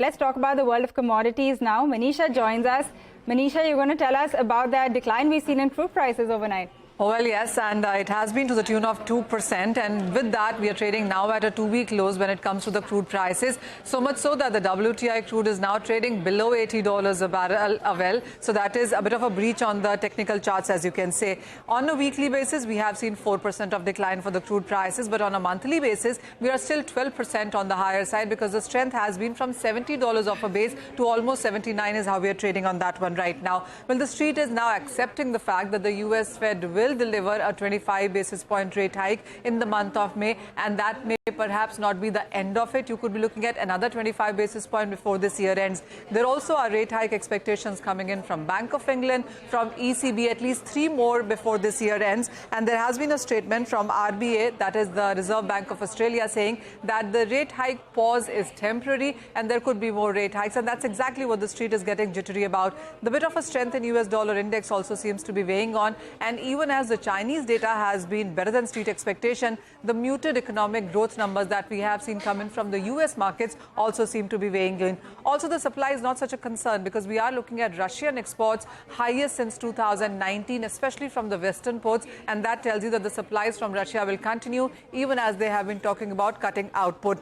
Let's talk about the world of commodities now. Manisha joins us. Manisha, you're going to tell us about that decline we've seen in crude prices overnight. Oh, well, yes, and it has been to the tune of 2%, and with that, we are trading now at a two-week lows when it comes to the crude prices. So much so that the WTI crude is now trading below $80 a barrel. So that is a bit of a breach on the technical charts, as you can say. On a weekly basis, we have seen 4% of decline for the crude prices, but on a monthly basis, we are still 12% on the higher side because the strength has been from $70 off a base to almost 79 is how we are trading on that one right now. Well, the street is now accepting the fact that the US Fed will deliver a 25 basis point rate hike in the month of May, and that may perhaps not be the end of it. You could be looking at another 25 basis point before this year ends. There also are rate hike expectations coming in from Bank of England, from ECB, at least 3 more before this year ends. And there has been a statement from RBA, that is the Reserve Bank of Australia, saying that the rate hike pause is temporary and there could be more rate hikes. And that's exactly what the street is getting jittery about. The bit of a strength in US dollar index also seems to be weighing on. And even as the Chinese data has been better than street expectation, the muted economic growth numbers that we have seen come in from the US markets also seem to be weighing in. Also, the supply is not such a concern because we are looking at Russian exports highest since 2019, especially from the western ports, and that tells you that the supplies from Russia will continue even as they have been talking about cutting output.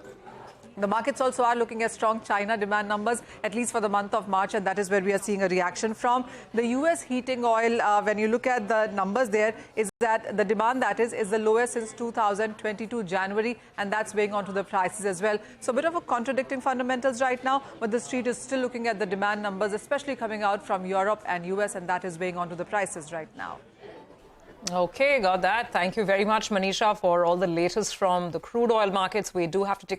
The markets also are looking at strong China demand numbers, at least for the month of March, and that is where we are seeing a reaction from. The US heating oil, when you look at the numbers there, is that the demand that is the lowest since 2022 January, and that's weighing onto the prices as well. So a bit of a contradicting fundamentals right now, but the street is still looking at the demand numbers, especially coming out from Europe and US, and that is weighing onto the prices right now. Okay, got that. Thank you very much, Manisha, for all the latest from the crude oil markets. We do have to take